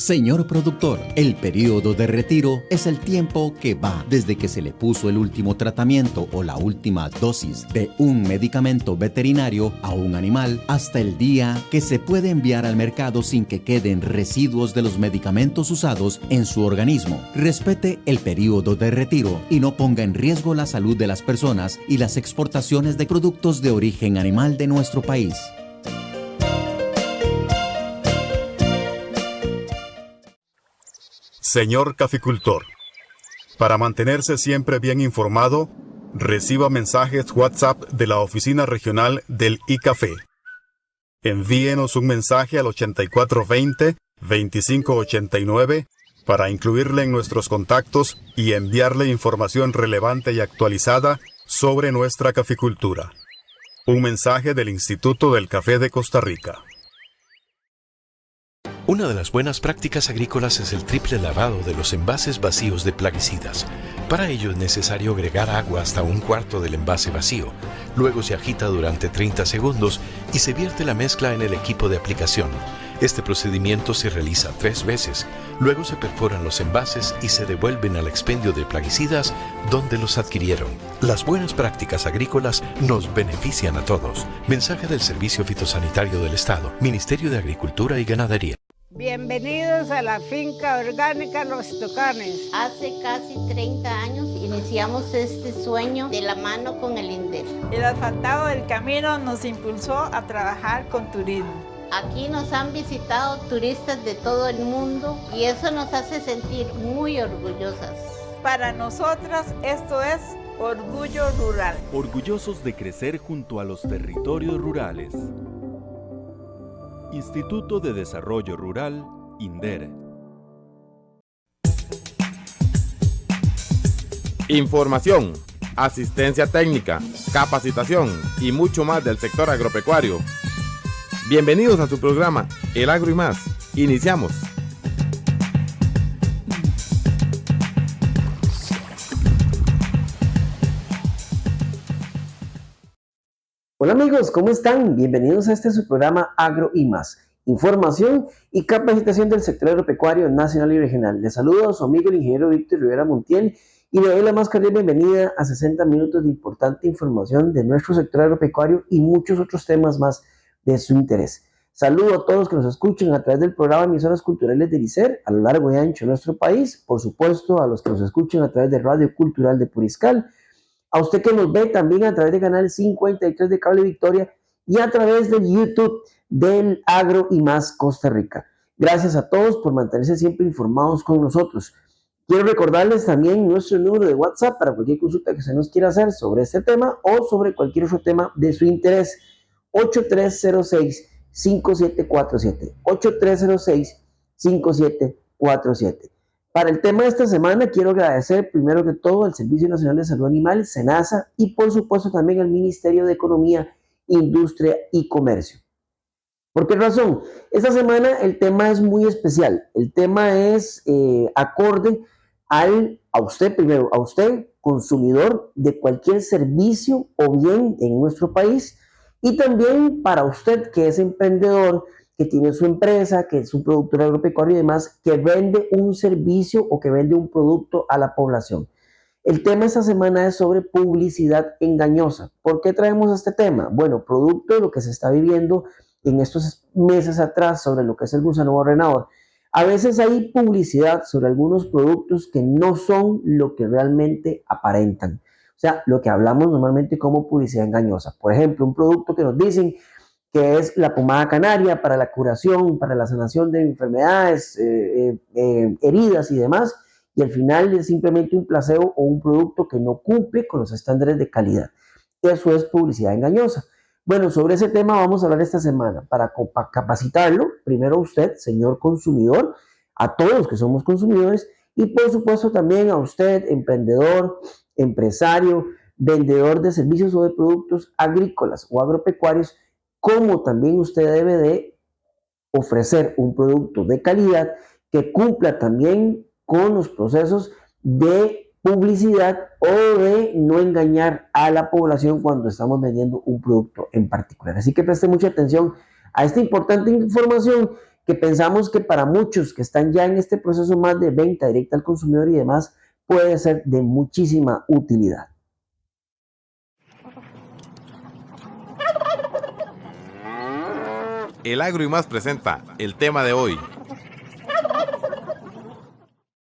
Señor productor, el periodo de retiro es el tiempo que va desde que se le puso el último tratamiento o la última dosis de un medicamento veterinario a un animal hasta el día que se puede enviar al mercado sin que queden residuos de los medicamentos usados en su organismo. Respete el periodo de retiro y no ponga en riesgo la salud de las personas y las exportaciones de productos de origen animal de nuestro país. Señor caficultor, para mantenerse siempre bien informado, reciba mensajes WhatsApp de la oficina regional del iCafé. Envíenos un mensaje al 8420-2589 para incluirle en nuestros contactos y enviarle información relevante y actualizada sobre nuestra caficultura. Un mensaje del Instituto del Café de Costa Rica. Una de las buenas prácticas agrícolas es el triple lavado de los envases vacíos de plaguicidas. Para ello es necesario agregar agua hasta un cuarto del envase vacío. Luego se agita durante 30 segundos y se vierte la mezcla en el equipo de aplicación. Este procedimiento se realiza 3 veces. Luego se perforan los envases y se devuelven al expendio de plaguicidas donde los adquirieron. Las buenas prácticas agrícolas nos benefician a todos. Mensaje del Servicio Fitosanitario del Estado, Ministerio de Agricultura y Ganadería. Bienvenidos a la finca orgánica Los Tocanes. Hace casi 30 años iniciamos este sueño de la mano con el INDER. El asfaltado del camino nos impulsó a trabajar con turismo. Aquí nos han visitado turistas de todo el mundo y eso nos hace sentir muy orgullosas. Para nosotras esto es Orgullo Rural. Orgullosos de crecer junto a los territorios rurales. Instituto de Desarrollo Rural, INDER. Información, asistencia técnica, capacitación y mucho más del sector agropecuario. Bienvenidos a su programa El Agro y Más. Iniciamos. Hola amigos, ¿cómo están? Bienvenidos a su programa Agro y Más. Información y capacitación del sector agropecuario nacional y regional. Les saludo a su amigo el ingeniero Víctor Rivera Montiel y le doy la más cordial bienvenida a 60 minutos de importante información de nuestro sector agropecuario y muchos otros temas más de su interés. Saludo a todos los que nos escuchan a través del programa Emisoras Culturales del ICER a lo largo y ancho de nuestro país. Por supuesto, a los que nos escuchan a través de Radio Cultural de Puriscal. A usted que nos ve también a través del canal 53 de Cable Victoria y a través del YouTube del Agro y Más Costa Rica. Gracias a todos por mantenerse siempre informados con nosotros. Quiero recordarles también nuestro número de WhatsApp para cualquier consulta que se nos quiera hacer sobre este tema o sobre cualquier otro tema de su interés. 8306-5747. 8306-5747. Para el tema de esta semana quiero agradecer primero que todo al Servicio Nacional de Salud Animal, SENASA, y por supuesto también al Ministerio de Economía, Industria y Comercio. ¿Por qué razón? Esta semana el tema es muy especial. El tema es acorde a usted primero, a usted consumidor de cualquier servicio o bien en nuestro país, y también para usted que es emprendedor, que tiene su empresa, que es un productor agropecuario y demás, que vende un servicio o que vende un producto a la población. El tema esta semana es sobre publicidad engañosa. ¿Por qué traemos este tema? Bueno, producto de lo que se está viviendo en estos meses atrás sobre lo que es el gusano barrenador. A veces hay publicidad sobre algunos productos que no son lo que realmente aparentan. O sea, lo que hablamos normalmente como publicidad engañosa. Por ejemplo, un producto que nos dicen que es la pomada canaria para la curación, para la sanación de enfermedades, heridas y demás, y al final es simplemente un placebo o un producto que no cumple con los estándares de calidad. Eso es publicidad engañosa. Bueno, sobre ese tema vamos a hablar esta semana para capacitarlo, primero a usted, señor consumidor, a todos los que somos consumidores, y por supuesto también a usted, emprendedor, empresario, vendedor de servicios o de productos agrícolas o agropecuarios, cómo también usted debe de ofrecer un producto de calidad que cumpla también con los procesos de publicidad o de no engañar a la población cuando estamos vendiendo un producto en particular. Así que preste mucha atención a esta importante información que pensamos que para muchos que están ya en este proceso más de venta directa al consumidor y demás, puede ser de muchísima utilidad. El Agro y Más presenta el tema de hoy.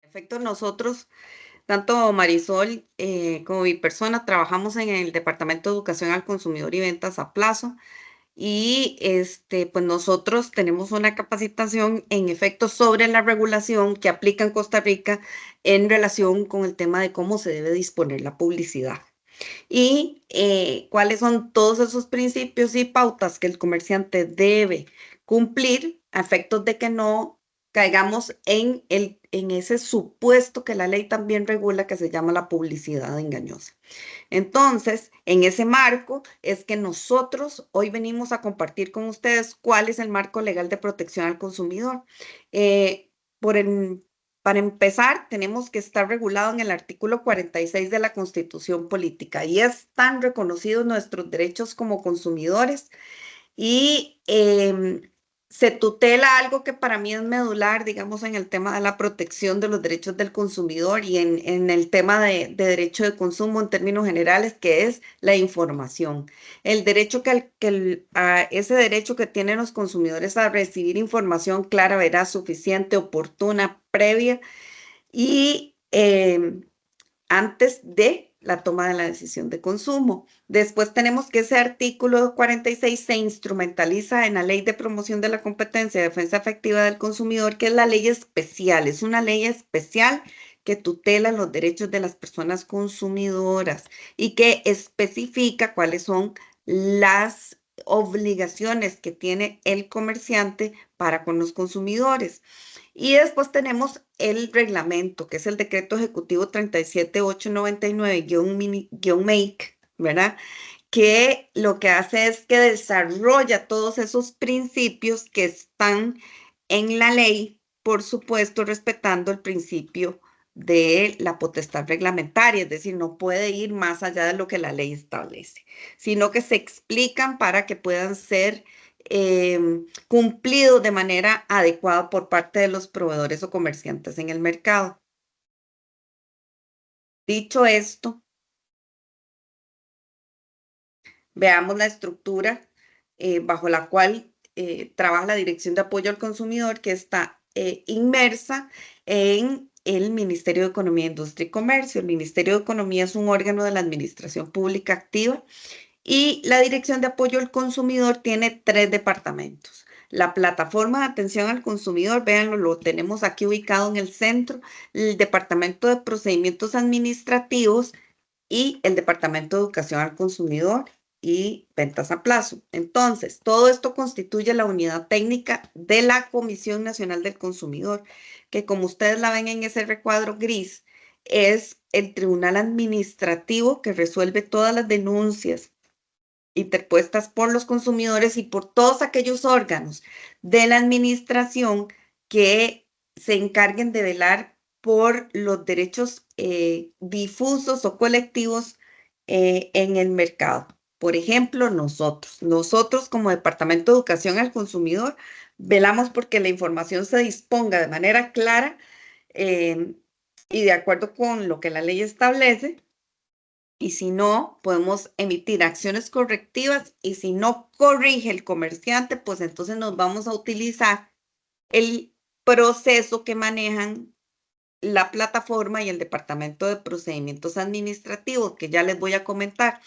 En efecto, nosotros, tanto Marisol como mi persona, trabajamos en el Departamento de Educación al Consumidor y Ventas a Plazo. Y pues nosotros tenemos una capacitación en efecto sobre la regulación que aplica en Costa Rica en relación con el tema de cómo se debe disponer la publicidad. Y cuáles son todos esos principios y pautas que el comerciante debe cumplir a efectos de que no caigamos en ese supuesto que la ley también regula, que se llama la publicidad engañosa. Entonces, en ese marco es que nosotros hoy venimos a compartir con ustedes cuál es el marco legal de protección al consumidor. Para empezar, tenemos que estar regulado en el artículo 46 de la Constitución Política y están reconocidos nuestros derechos como consumidores y se tutela algo que para mí es medular, digamos, en el tema de la protección de los derechos del consumidor y en el tema de derecho de consumo en términos generales, que es la información. El derecho ese derecho que tienen los consumidores a recibir información clara, veraz, suficiente, oportuna, previa y antes de la toma de la decisión de consumo. Después tenemos que ese artículo 46 se instrumentaliza en la Ley de Promoción de la Competencia y Defensa Efectiva del Consumidor, que es la ley especial. Es una ley especial que tutela los derechos de las personas consumidoras y que especifica cuáles son las obligaciones que tiene el comerciante para con los consumidores. Y después tenemos el reglamento, que es el decreto ejecutivo 37899-MAKE, ¿verdad? Que lo que hace es que desarrolla todos esos principios que están en la ley, por supuesto, respetando el principio de la potestad reglamentaria, es decir, no puede ir más allá de lo que la ley establece, sino que se explican para que puedan ser cumplido de manera adecuada por parte de los proveedores o comerciantes en el mercado. Dicho esto, veamos la estructura bajo la cual trabaja la Dirección de Apoyo al Consumidor, que está inmersa en el Ministerio de Economía, Industria y Comercio. El Ministerio de Economía es un órgano de la Administración Pública activa. Y la Dirección de Apoyo al Consumidor tiene 3 departamentos. La plataforma de atención al consumidor, véanlo, lo tenemos aquí ubicado en el centro, el Departamento de Procedimientos Administrativos y el Departamento de Educación al Consumidor y Ventas a Plazo. Entonces, todo esto constituye la unidad técnica de la Comisión Nacional del Consumidor, que como ustedes la ven en ese recuadro gris, es el tribunal administrativo que resuelve todas las denuncias interpuestas por los consumidores y por todos aquellos órganos de la administración que se encarguen de velar por los derechos difusos o colectivos en el mercado. Por ejemplo, nosotros como Departamento de Educación al Consumidor velamos porque la información se disponga de manera clara y de acuerdo con lo que la ley establece. Y si no, podemos emitir acciones correctivas y si no corrige el comerciante, pues entonces nos vamos a utilizar el proceso que manejan la plataforma y el Departamento de Procedimientos Administrativos, que ya les voy a comentar.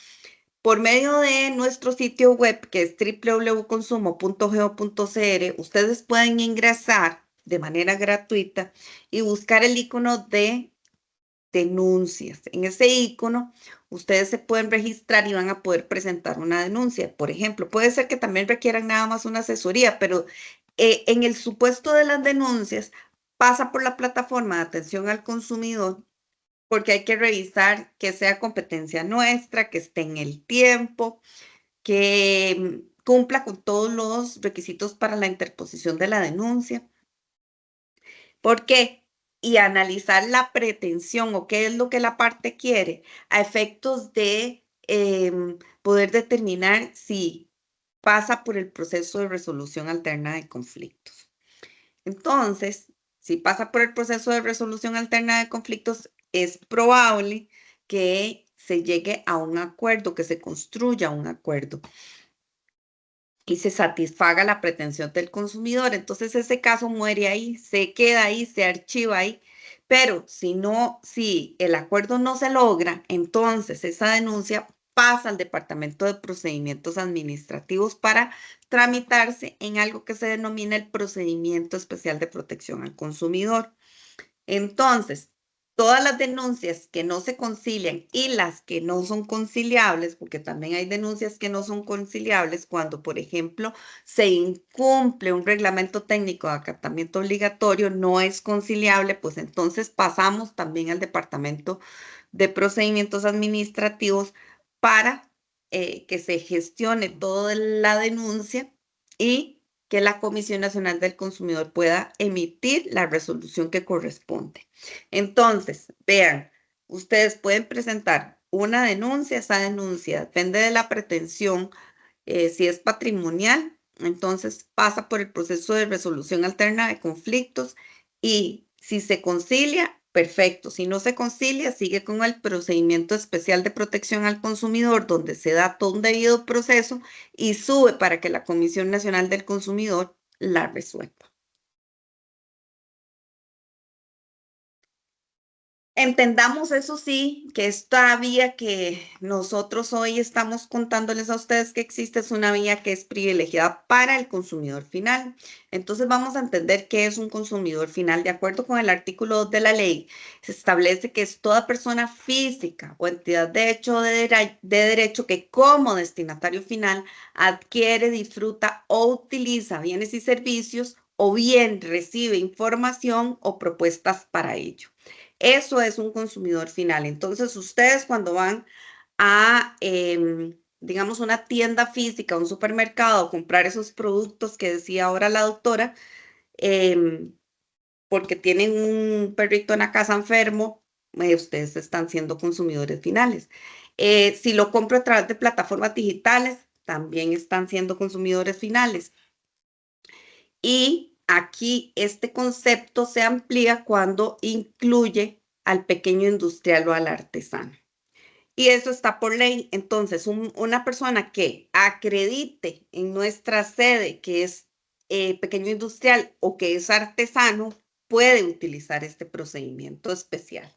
Por medio de nuestro sitio web, que es www.consumo.go.cr, ustedes pueden ingresar de manera gratuita y buscar el icono de denuncias. En ese icono, ustedes se pueden registrar y van a poder presentar una denuncia. Por ejemplo, puede ser que también requieran nada más una asesoría, pero en el supuesto de las denuncias, pasa por la plataforma de atención al consumidor porque hay que revisar que sea competencia nuestra, que esté en el tiempo, que cumpla con todos los requisitos para la interposición de la denuncia. ¿Por qué? Y analizar la pretensión o qué es lo que la parte quiere a efectos de poder determinar si pasa por el proceso de resolución alterna de conflictos. Entonces, si pasa por el proceso de resolución alterna de conflictos, es probable que se llegue a un acuerdo, que se construya un acuerdo y se satisfaga la pretensión del consumidor. Entonces, ese caso muere ahí, se queda ahí, se archiva ahí. Pero si el acuerdo no se logra, entonces esa denuncia pasa al Departamento de Procedimientos Administrativos para tramitarse en algo que se denomina el Procedimiento Especial de Protección al Consumidor. Entonces, todas las denuncias que no se concilian y las que no son conciliables, porque también hay denuncias que no son conciliables cuando, por ejemplo, se incumple un reglamento técnico de acatamiento obligatorio, no es conciliable, pues entonces pasamos también al Departamento de Procedimientos Administrativos para que se gestione toda la denuncia y que la Comisión Nacional del Consumidor pueda emitir la resolución que corresponde. Entonces, vean, ustedes pueden presentar una denuncia, esa denuncia depende de la pretensión, si es patrimonial, entonces pasa por el proceso de resolución alterna de conflictos y si se concilia, perfecto. Si no se concilia, sigue con el procedimiento especial de protección al consumidor, donde se da todo un debido proceso y sube para que la Comisión Nacional del Consumidor la resuelva. Entendamos, eso sí, que esta vía que nosotros hoy estamos contándoles a ustedes que existe es una vía que es privilegiada para el consumidor final. Entonces vamos a entender qué es un consumidor final. De acuerdo con el artículo 2 de la ley, se establece que es toda persona física o entidad de hecho de derecho que como destinatario final adquiere, disfruta o utiliza bienes y servicios o bien recibe información o propuestas para ello. Eso es un consumidor final. Entonces, ustedes cuando van a, digamos, una tienda física, un supermercado, a comprar esos productos que decía ahora la doctora, porque tienen un perrito en la casa enfermo, ustedes están siendo consumidores finales. Si lo compro a través de plataformas digitales, también están siendo consumidores finales. Y aquí este concepto se amplía cuando incluye al pequeño industrial o al artesano. Y eso está por ley. Entonces, una persona que acredite en nuestra sede que es pequeño industrial o que es artesano puede utilizar este procedimiento especial.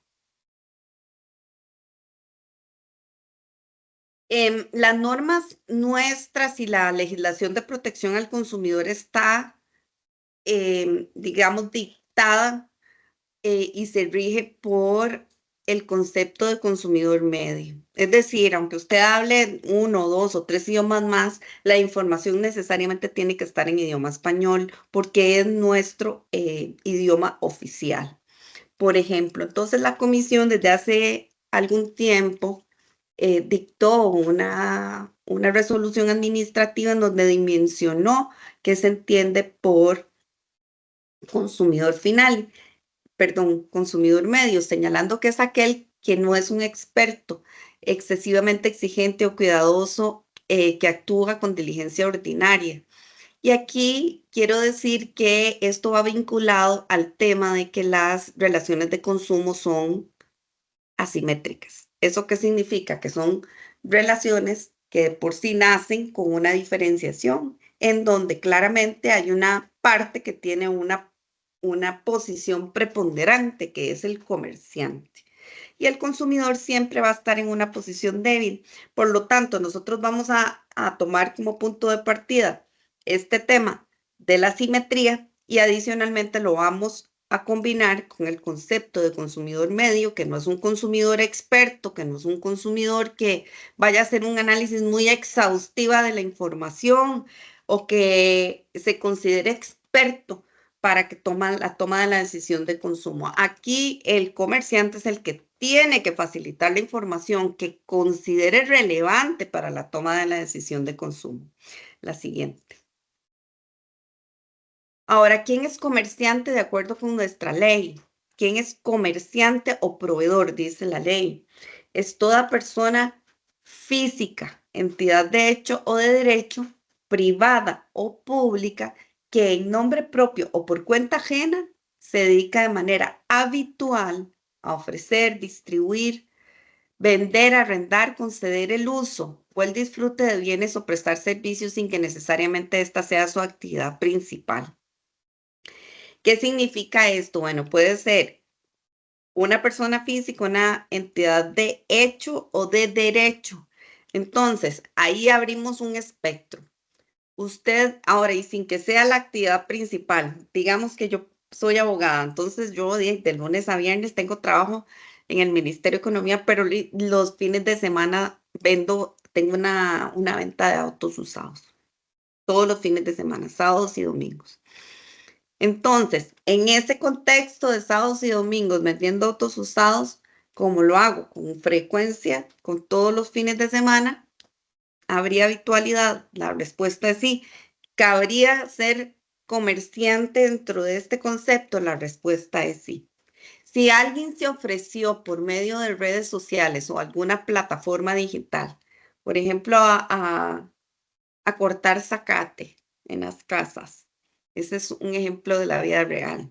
Las normas nuestras y la legislación de protección al consumidor está digamos, dictada y se rige por el concepto de consumidor medio. Es decir, aunque usted hable 1, 2 o 3 idiomas más, la información necesariamente tiene que estar en idioma español porque es nuestro idioma oficial. Por ejemplo, entonces la comisión desde hace algún tiempo dictó una resolución administrativa en donde dimensionó qué se entiende por consumidor final, consumidor medio, señalando que es aquel que no es un experto, excesivamente exigente o cuidadoso, que actúa con diligencia ordinaria. Y aquí quiero decir que esto va vinculado al tema de que las relaciones de consumo son asimétricas. ¿Eso qué significa? Que son relaciones que de por sí nacen con una diferenciación, en donde claramente hay una parte que tiene una posición preponderante, que es el comerciante. Y el consumidor siempre va a estar en una posición débil. Por lo tanto, nosotros vamos a tomar como punto de partida este tema de la simetría y adicionalmente lo vamos a combinar con el concepto de consumidor medio, que no es un consumidor experto, que no es un consumidor que vaya a hacer un análisis muy exhaustiva de la información o que se considere experto para que la toma de la decisión de consumo. Aquí el comerciante es el que tiene que facilitar la información que considere relevante para la toma de la decisión de consumo. La siguiente. Ahora, ¿quién es comerciante de acuerdo con nuestra ley? ¿Quién es comerciante o proveedor? Dice la ley. Es toda persona física, entidad de hecho o de derecho, privada o pública, que en nombre propio o por cuenta ajena se dedica de manera habitual a ofrecer, distribuir, vender, arrendar, conceder el uso o el disfrute de bienes o prestar servicios sin que necesariamente esta sea su actividad principal. ¿Qué significa esto? Bueno, puede ser una persona física, una entidad de hecho o de derecho. Entonces, ahí abrimos un espectro. Usted, ahora, y sin que sea la actividad principal, digamos que yo soy abogada, entonces yo de lunes a viernes tengo trabajo en el Ministerio de Economía, pero los fines de semana tengo una venta de autos usados, todos los fines de semana, sábados y domingos. Entonces, en ese contexto de sábados y domingos vendiendo autos usados, como lo hago con frecuencia, con todos los fines de semana, ¿habría habitualidad? La respuesta es sí. ¿Cabría ser comerciante dentro de este concepto? La respuesta es sí. Si alguien se ofreció por medio de redes sociales o alguna plataforma digital, por ejemplo, a cortar zacate en las casas, ese es un ejemplo de la vida real.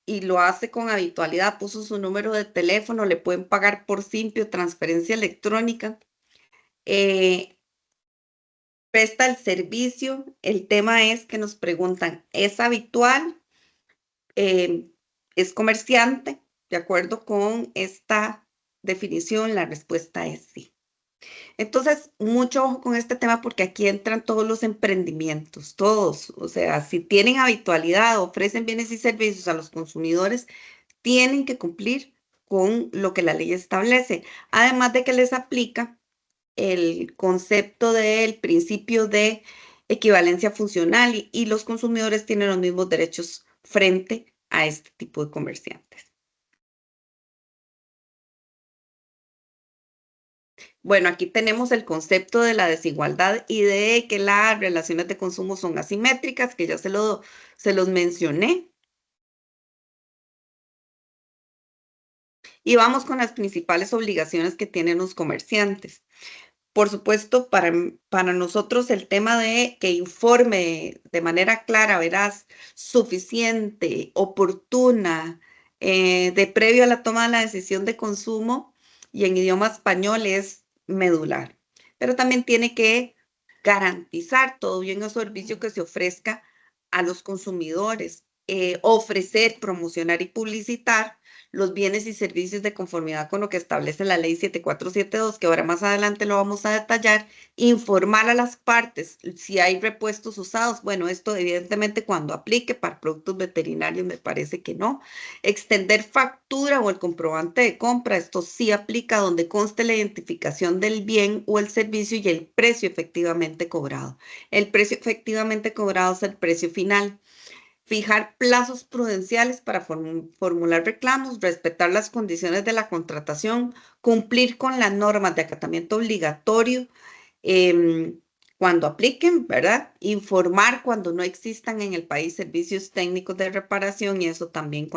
Y lo hace con habitualidad, puso su número de teléfono, le pueden pagar por simple o transferencia electrónica. Presta el servicio. El tema es que nos preguntan, ¿es habitual? ¿Es comerciante? De acuerdo con esta definición, la respuesta es sí. Entonces, mucho ojo con este tema porque aquí entran todos los emprendimientos, todos. O sea, si tienen habitualidad, ofrecen bienes y servicios a los consumidores, tienen que cumplir con lo que la ley establece. Además de que les aplica el concepto del principio de equivalencia funcional y los consumidores tienen los mismos derechos frente a este tipo de comerciantes. Bueno, aquí tenemos el concepto de la desigualdad y de que las relaciones de consumo son asimétricas, que ya se los mencioné. Y vamos con las principales obligaciones que tienen los comerciantes. Por supuesto, para nosotros el tema de que informe de manera clara, veraz, suficiente, oportuna, de previo a la toma de la decisión de consumo y en idioma español es medular. Pero también tiene que garantizar todo bien o servicio que se ofrezca a los consumidores, ofrecer, promocionar y publicitar los bienes y servicios de conformidad con lo que establece la ley 7472, que ahora más adelante lo vamos a detallar, informar a las partes si hay repuestos usados. Bueno, esto evidentemente cuando aplique para productos veterinarios me parece que no. Extender factura o el comprobante de compra, esto sí aplica donde conste la identificación del bien o el servicio y el precio efectivamente cobrado. El precio efectivamente cobrado es el precio final. Fijar plazos prudenciales para formular reclamos, respetar las condiciones de la contratación, cumplir con las normas de acatamiento obligatorio cuando apliquen, ¿verdad? Informar cuando no existan en el país servicios técnicos de reparación y eso también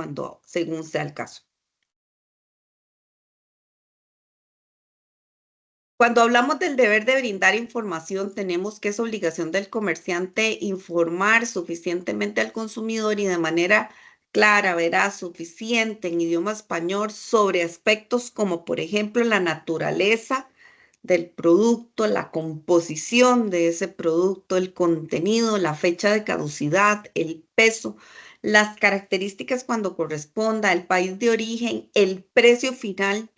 según sea el caso. Cuando hablamos del deber de brindar información, tenemos que es obligación del comerciante informar suficientemente al consumidor y de manera clara, veraz, suficiente en idioma español sobre aspectos como, por ejemplo, la naturaleza del producto, la composición de ese producto, el contenido, la fecha de caducidad, el peso, las características cuando corresponda, el país de origen, el precio final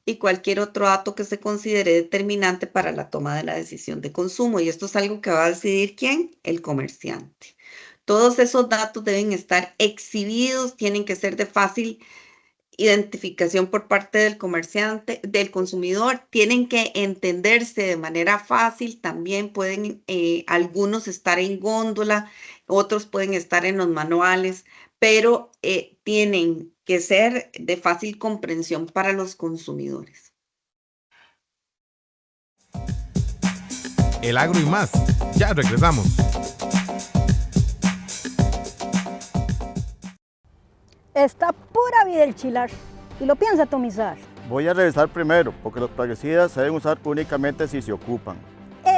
y cualquier otro dato que se considere determinante para la toma de la decisión de consumo. Y esto es algo que va a decidir ¿quién? El comerciante. Todos esos datos deben estar exhibidos, tienen que ser de fácil identificación por parte del comerciante, del consumidor, tienen que entenderse de manera fácil, también pueden algunos estar en góndola, otros pueden estar en los manuales, pero tienen que ser de fácil comprensión para los consumidores. El agro y más, ya regresamos. Está pura vida el chilar y lo piensa atomizar. Voy a revisar primero, porque los plaguicidas se deben usar únicamente si se ocupan.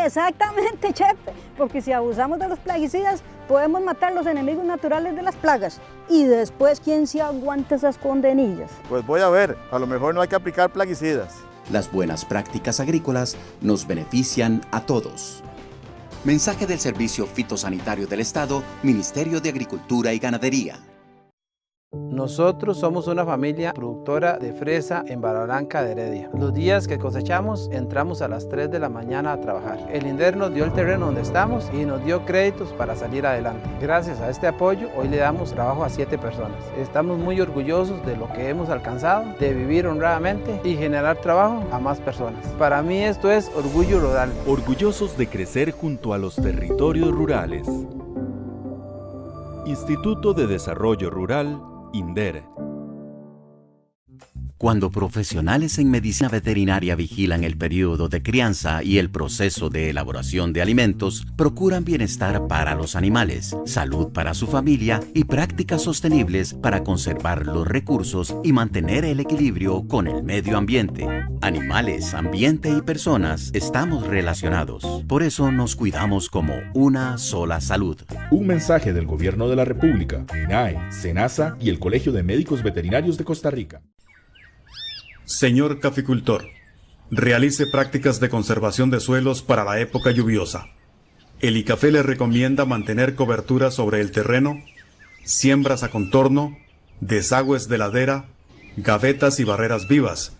Exactamente, Chepe, porque si abusamos de los plaguicidas, podemos matar los enemigos naturales de las plagas. Y después, ¿quién se aguanta esas condenillas? Pues voy a ver, a lo mejor no hay que aplicar plaguicidas. Las buenas prácticas agrícolas nos benefician a todos. Mensaje del Servicio Fitosanitario del Estado, Ministerio de Agricultura y Ganadería. Nosotros somos una familia productora de fresa en Barra Blanca de Heredia. Los días que cosechamos entramos a las 3 de la mañana a trabajar. El INDER nos dio el terreno donde estamos y nos dio créditos para salir adelante. Gracias a este apoyo hoy le damos trabajo a 7 personas. Estamos muy orgullosos de lo que hemos alcanzado, de vivir honradamente y generar trabajo a más personas. Para mí esto es orgullo rural. Orgullosos de crecer junto a los territorios rurales. Instituto de Desarrollo Rural, INDER. Cuando profesionales en medicina veterinaria vigilan el periodo de crianza y el proceso de elaboración de alimentos, procuran bienestar para los animales, salud para su familia y prácticas sostenibles para conservar los recursos y mantener el equilibrio con el medio ambiente. Animales, ambiente y personas estamos relacionados. Por eso nos cuidamos como una sola salud. Un mensaje del Gobierno de la República, INAE, SENASA y el Colegio de Médicos Veterinarios de Costa Rica. Señor caficultor, realice prácticas de conservación de suelos para la época lluviosa. El ICAFE le recomienda mantener cobertura sobre el terreno, siembras a contorno, desagües de ladera, gavetas y barreras vivas,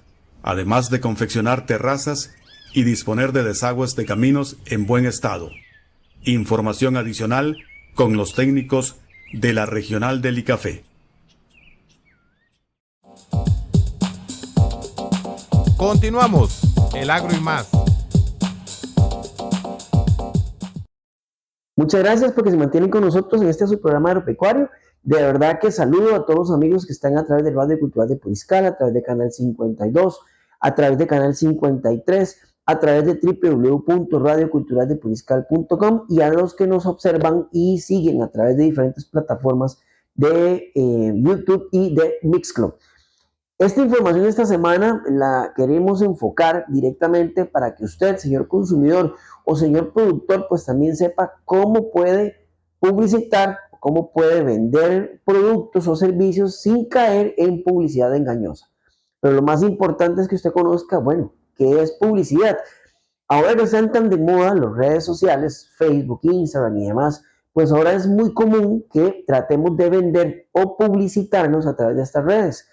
además de confeccionar terrazas y disponer de desagües de caminos en buen estado. Información adicional con los técnicos de la Regional del ICAFE. Continuamos, el agro y más. Muchas gracias porque se mantienen con nosotros en este su programa agropecuario. De verdad que saludo a todos los amigos que están a través del Radio Cultural de Puriscal, a través de Canal 52, a través de Canal 53, a través de www.radioculturaldepuriscal.com y a los que nos observan y siguen a través de diferentes plataformas de YouTube y de Mixcloud. Esta información de esta semana la queremos enfocar directamente para que usted, señor consumidor o señor productor, pues también sepa cómo puede publicitar, cómo puede vender productos o servicios sin caer en publicidad engañosa. Pero lo más importante es que usted conozca, bueno, qué es publicidad. Ahora que están tan de moda las redes sociales, Facebook, Instagram y demás, pues ahora es muy común que tratemos de vender o publicitarnos a través de estas redes.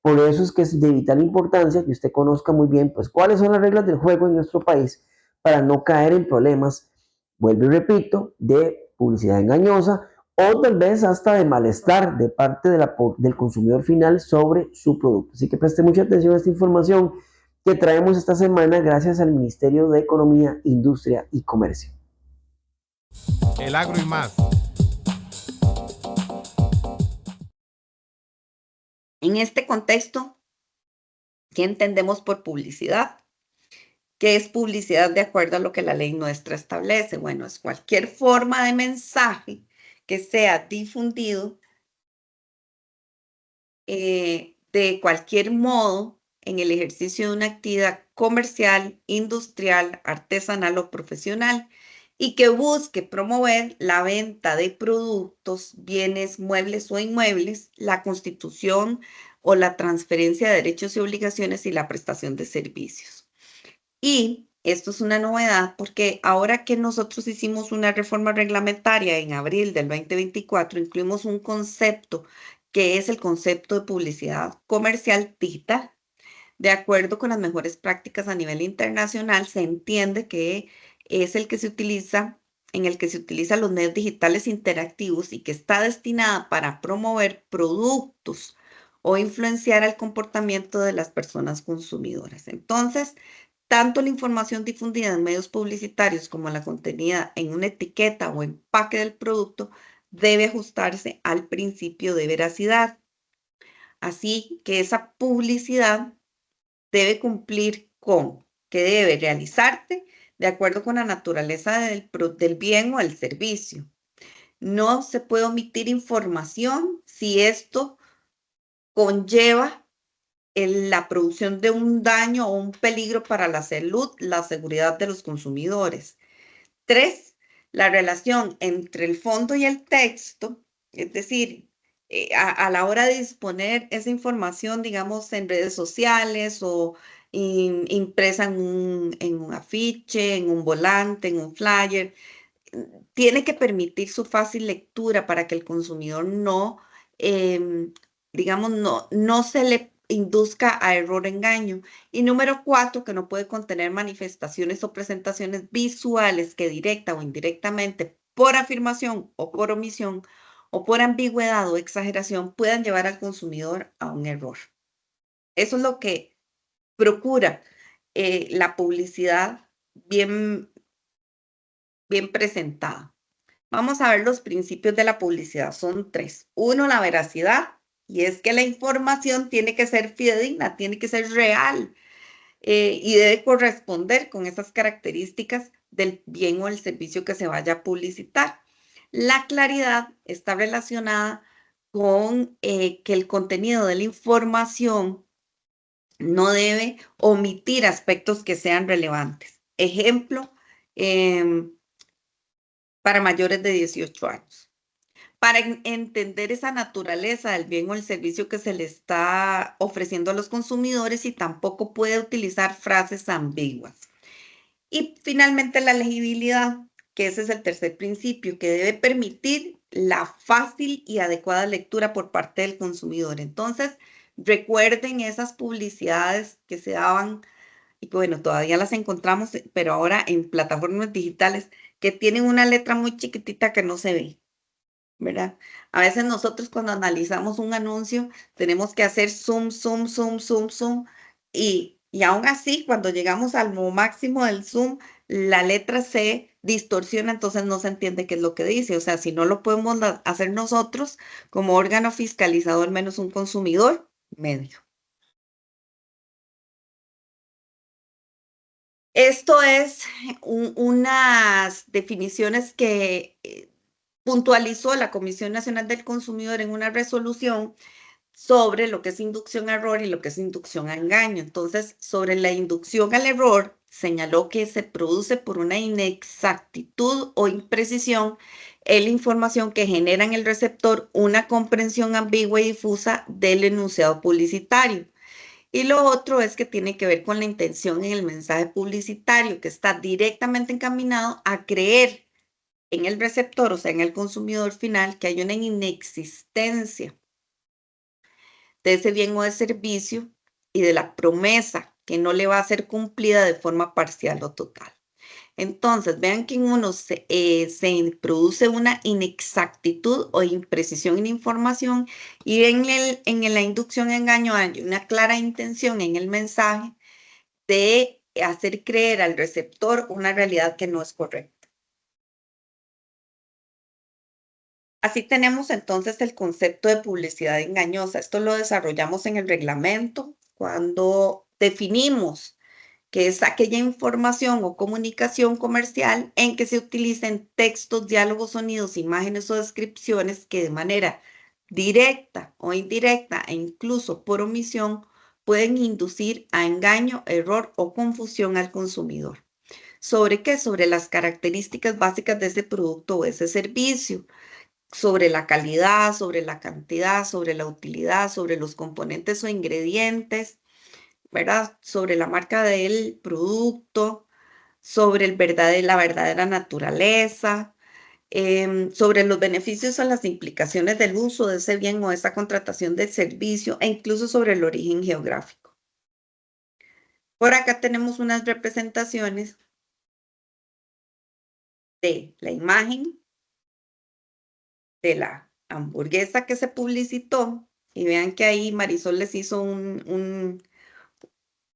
Por eso es que es de vital importancia que usted conozca muy bien pues cuáles son las reglas del juego en nuestro país para no caer en problemas, vuelvo y repito, de publicidad engañosa o tal vez hasta de malestar de parte del consumidor final sobre su producto. Así que preste mucha atención a esta información que traemos esta semana gracias al Ministerio de Economía, Industria y Comercio. El agro y más. En este contexto, ¿qué entendemos por publicidad? ¿Qué es publicidad de acuerdo a lo que la ley nuestra establece? Bueno, es cualquier forma de mensaje que sea difundido de cualquier modo en el ejercicio de una actividad comercial, industrial, artesanal o profesional y que busque promover la venta de productos, bienes, muebles o inmuebles, la constitución o la transferencia de derechos y obligaciones y la prestación de servicios. Y esto es una novedad porque ahora que nosotros hicimos una reforma reglamentaria en abril del 2024, incluimos un concepto que es el concepto de publicidad comercial digital. De acuerdo con las mejores prácticas a nivel internacional, se entiende que es el que se utiliza, en el que se utilizan los medios digitales interactivos y que está destinada para promover productos o influenciar el comportamiento de las personas consumidoras. Entonces, tanto la información difundida en medios publicitarios como la contenida en una etiqueta o empaque del producto debe ajustarse al principio de veracidad. Así que esa publicidad debe cumplir con que debe realizarse de acuerdo con la naturaleza del bien o el servicio. No se puede omitir información si esto conlleva la producción de un daño o un peligro para la salud, la seguridad de los consumidores. 3, la relación entre el fondo y el texto, es decir, a la hora de disponer esa información, digamos, en redes sociales o impresa en un afiche, en un volante, en un flyer, tiene que permitir su fácil lectura para que el consumidor no, digamos, no se le induzca a error o engaño. Y número 4, que no puede contener manifestaciones o presentaciones visuales que directa o indirectamente, por afirmación o por omisión, o por ambigüedad o exageración, puedan llevar al consumidor a un error. Eso es lo que procura la publicidad bien presentada. Vamos a ver los principios de la publicidad. Son 3. 1, la veracidad, y es que la información tiene que ser fidedigna, tiene que ser real y debe corresponder con esas características del bien o el servicio que se vaya a publicitar. La claridad está relacionada con que el contenido de la información no debe omitir aspectos que sean relevantes. Ejemplo, para mayores de 18 años. Para entender esa naturaleza del bien o el servicio que se le está ofreciendo a los consumidores, y tampoco puede utilizar frases ambiguas. Y finalmente la legibilidad, que ese es el tercer principio, que debe permitir la fácil y adecuada lectura por parte del consumidor. Entonces, recuerden esas publicidades que se daban, y bueno, todavía las encontramos, pero ahora en plataformas digitales, que tienen una letra muy chiquitita que no se ve, ¿verdad? A veces nosotros cuando analizamos un anuncio tenemos que hacer zoom, zoom, zoom, zoom, zoom, y aún así cuando llegamos al máximo del zoom, la letra se distorsiona, entonces no se entiende qué es lo que dice. O sea, si no lo podemos hacer nosotros como órgano fiscalizador, menos un consumidor medio. Esto es unas definiciones que puntualizó la Comisión Nacional del Consumidor en una resolución sobre lo que es inducción a error y lo que es inducción a engaño. Entonces, sobre la inducción al error, señaló que se produce por una inexactitud o imprecisión en la información que genera en el receptor una comprensión ambigua y difusa del enunciado publicitario. Y lo otro es que tiene que ver con la intención en el mensaje publicitario, que está directamente encaminado a creer en el receptor, o sea, en el consumidor final, que hay una inexistencia de ese bien o de servicio y de la promesa que no le va a ser cumplida de forma parcial o total. Entonces, vean que en uno se produce una inexactitud o imprecisión en información, y en la inducción a engaño hay una clara intención en el mensaje de hacer creer al receptor una realidad que no es correcta. Así tenemos entonces el concepto de publicidad engañosa. Esto lo desarrollamos en el reglamento cuando definimos que es aquella información o comunicación comercial en que se utilicen textos, diálogos, sonidos, imágenes o descripciones que de manera directa o indirecta e incluso por omisión pueden inducir a engaño, error o confusión al consumidor. ¿Sobre qué? Sobre las características básicas de ese producto o ese servicio, sobre la calidad, sobre la cantidad, sobre la utilidad, sobre los componentes o ingredientes, ¿verdad? Sobre la marca del producto, sobre la verdadera naturaleza, sobre los beneficios o las implicaciones del uso de ese bien o esa contratación del servicio, e incluso sobre el origen geográfico. Por acá tenemos unas representaciones de la imagen de la hamburguesa que se publicitó, y vean que ahí Marisol les hizo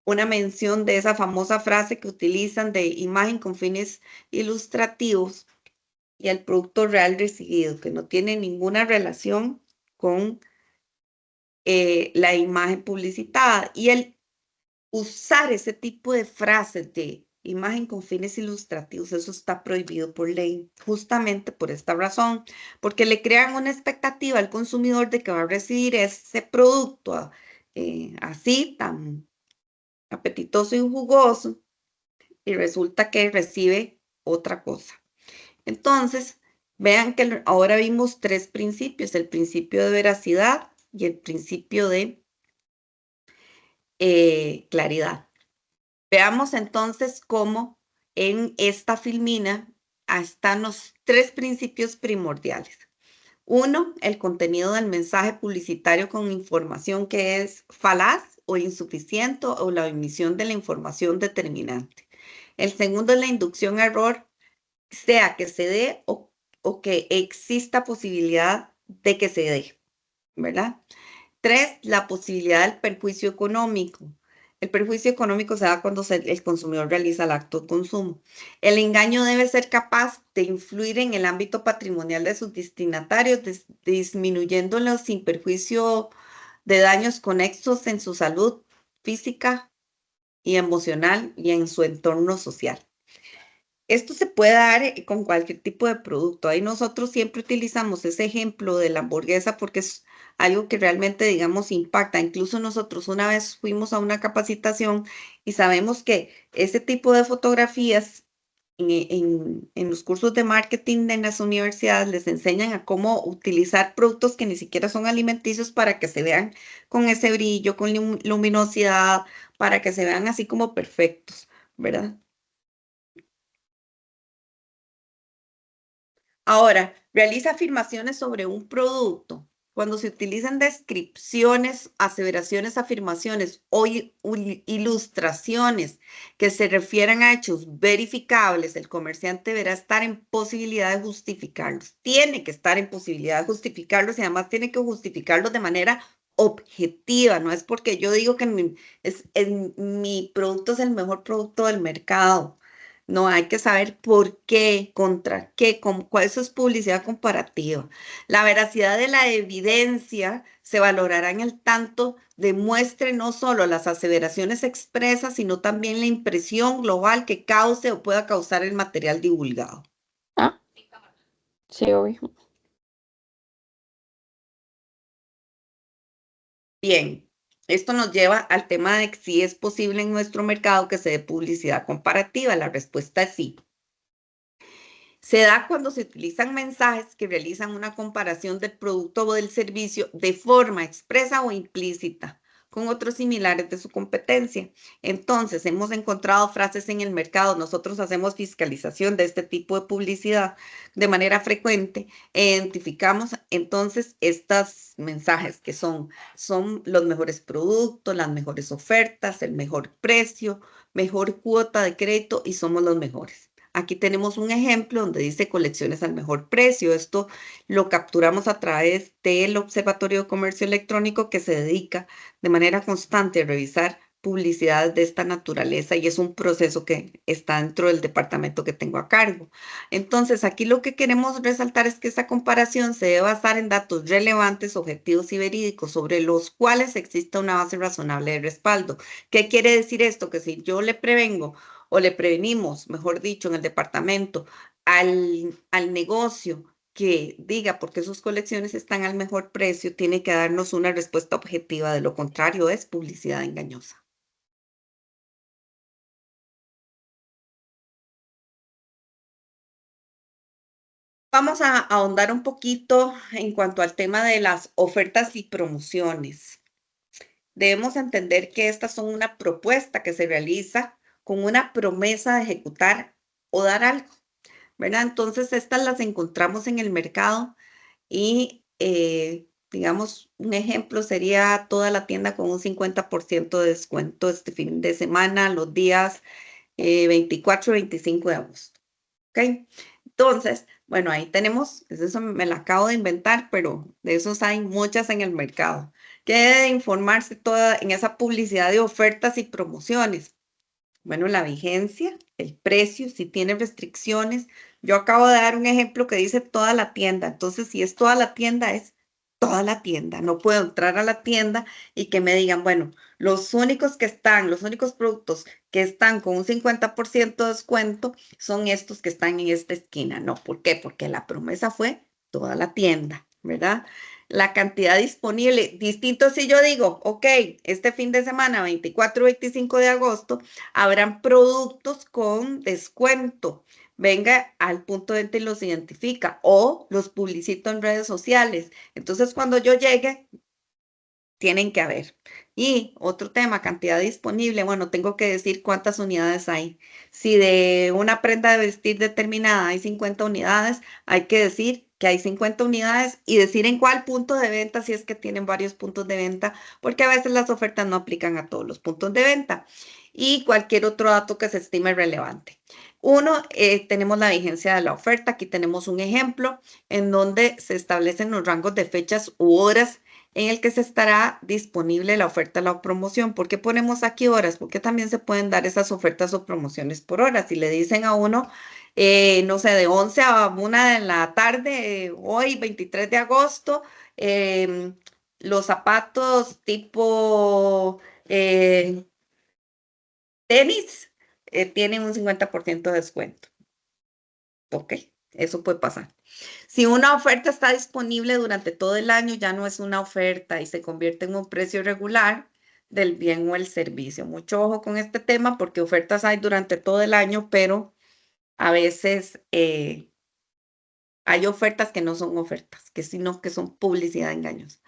una mención de esa famosa frase que utilizan de imagen con fines ilustrativos, y el producto real recibido, que no tiene ninguna relación con la imagen publicitada. Y el usar ese tipo de frases de imagen con fines ilustrativos, eso está prohibido por ley, justamente por esta razón, porque le crean una expectativa al consumidor de que va a recibir ese producto así, tan apetitoso y jugoso, y resulta que recibe otra cosa. Entonces, vean que ahora vimos 3 principios, el principio de veracidad y el principio de claridad. Veamos entonces cómo en esta filmina están los 3 principios primordiales. 1, el contenido del mensaje publicitario con información que es falaz o insuficiente o la omisión de la información determinante. El segundo es la inducción a error, sea que se dé o que exista posibilidad de que se dé, ¿verdad? 3, la posibilidad del perjuicio económico. El perjuicio económico se da cuando el consumidor realiza el acto de consumo. El engaño debe ser capaz de influir en el ámbito patrimonial de sus destinatarios, disminuyéndolos sin perjuicio de daños conexos en su salud física y emocional y en su entorno social. Esto se puede dar con cualquier tipo de producto. Ahí nosotros siempre utilizamos ese ejemplo de la hamburguesa porque es algo que realmente, digamos, impacta. Incluso nosotros una vez fuimos a una capacitación y sabemos que ese tipo de fotografías en los cursos de marketing en las universidades les enseñan a cómo utilizar productos que ni siquiera son alimenticios para que se vean con ese brillo, con luminosidad, para que se vean así como perfectos, ¿verdad? Ahora, realiza afirmaciones sobre un producto. Cuando se utilizan descripciones, aseveraciones, afirmaciones o ilustraciones que se refieran a hechos verificables, el comerciante deberá estar en posibilidad de justificarlos. Tiene que estar en posibilidad de justificarlos y además tiene que justificarlos de manera objetiva. No es porque yo digo que mi producto es el mejor producto del mercado. No, hay que saber por qué, contra qué, eso es publicidad comparativa. La veracidad de la evidencia se valorará en el tanto demuestre no solo las aseveraciones expresas, sino también la impresión global que cause o pueda causar el material divulgado. Ah, sí, obvio. Bien. Esto nos lleva al tema de si es posible en nuestro mercado que se dé publicidad comparativa. La respuesta es sí. Se da cuando se utilizan mensajes que realizan una comparación del producto o del servicio de forma expresa o implícita con otros similares de su competencia. Entonces, hemos encontrado frases en el mercado. Nosotros hacemos fiscalización de este tipo de publicidad de manera frecuente. Identificamos entonces estos mensajes que son los mejores productos, las mejores ofertas, el mejor precio, mejor cuota de crédito y somos los mejores. Aquí tenemos un ejemplo donde dice colecciones al mejor precio. Esto lo capturamos a través del Observatorio de Comercio Electrónico que se dedica de manera constante a revisar publicidades de esta naturaleza y es un proceso que está dentro del departamento que tengo a cargo. Entonces, aquí lo que queremos resaltar es que esta comparación se debe basar en datos relevantes, objetivos y verídicos sobre los cuales exista una base razonable de respaldo. ¿Qué quiere decir esto? Que si yo le prevengo o le prevenimos, mejor dicho, en el departamento, al negocio que diga por qué sus colecciones están al mejor precio, tiene que darnos una respuesta objetiva. De lo contrario, es publicidad engañosa. Vamos a ahondar un poquito en cuanto al tema de las ofertas y promociones. Debemos entender que estas son una propuesta que se realiza con una promesa de ejecutar o dar algo, ¿verdad? Entonces, estas las encontramos en el mercado y, digamos, un ejemplo sería toda la tienda con un 50% de descuento este fin de semana, los días 24 y 25 de agosto, ¿ok? Entonces, bueno, ahí tenemos, eso me la acabo de inventar, pero de esos hay muchas en el mercado. ¿Qué debe informarse toda en esa publicidad de ofertas y promociones? Bueno, la vigencia, el precio, si tiene restricciones. Yo acabo de dar un ejemplo que dice toda la tienda. Entonces, si es toda la tienda, es toda la tienda. No puedo entrar a la tienda y que me digan, bueno, los únicos productos que están con un 50% de descuento son estos que están en esta esquina. No, ¿por qué? Porque la promesa fue toda la tienda, ¿verdad? La cantidad disponible, distinto si yo digo, ok, este fin de semana, 24 y 25 de agosto, habrán productos con descuento, venga al punto de venta y los identifica, o los publicito en redes sociales. Entonces, cuando yo llegue, tienen que haber. Y otro tema, cantidad disponible. Bueno, tengo que decir cuántas unidades hay. Si de una prenda de vestir determinada hay 50 unidades, hay que decir que hay 50 unidades y decir en cuál punto de venta, si es que tienen varios puntos de venta, porque a veces las ofertas no aplican a todos los puntos de venta. Y cualquier otro dato que se estime relevante. Uno, tenemos la vigencia de la oferta. Aquí tenemos un ejemplo en donde se establecen los rangos de fechas u horas en el que se estará disponible la oferta, la promoción. ¿Por qué ponemos aquí horas? Porque también se pueden dar esas ofertas o promociones por horas. Si le dicen a uno, no sé, de 11 a 1 de la tarde, hoy 23 de agosto, los zapatos tipo tenis tienen un 50% de descuento. Ok, eso puede pasar. Si una oferta está disponible durante todo el año, ya no es una oferta y se convierte en un precio regular del bien o el servicio. Mucho ojo con este tema porque ofertas hay durante todo el año, pero a veces hay ofertas que no son ofertas, sino que son publicidad engañosa.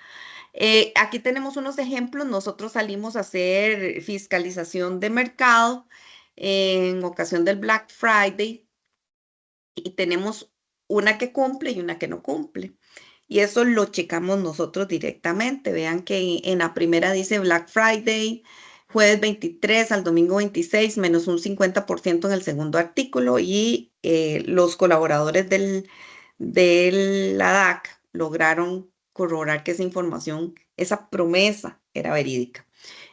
Aquí tenemos unos ejemplos. Nosotros salimos a hacer fiscalización de mercado en ocasión del Black Friday y tenemos una que cumple y una que no cumple. Y eso lo checamos nosotros directamente. Vean que en la primera dice Black Friday, jueves 23 al domingo 26, menos un 50% en el segundo artículo. Y los colaboradores de la DAC lograron corroborar que esa información, esa promesa era verídica.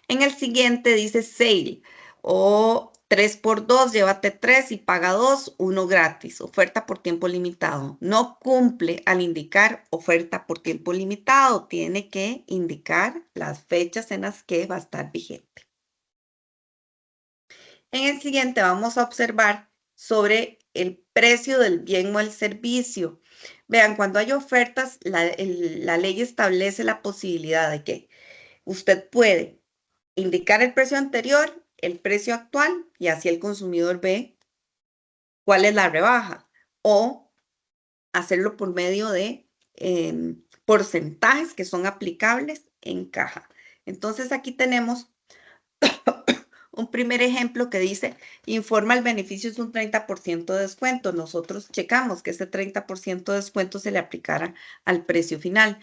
En el siguiente dice sale o 3x2, llévate 3 y paga 2, 1 gratis, oferta por tiempo limitado. No cumple al indicar oferta por tiempo limitado, tiene que indicar las fechas en las que va a estar vigente. En el siguiente vamos a observar sobre el precio del bien o el servicio. Vean, cuando hay ofertas, la ley establece la posibilidad de que usted puede indicar el precio anterior, el precio actual, y así el consumidor ve cuál es la rebaja, o hacerlo por medio de porcentajes que son aplicables en caja. Entonces aquí tenemos un primer ejemplo que dice, informa el beneficio es un 30% de descuento. Nosotros checamos que ese 30% de descuento se le aplicara al precio final.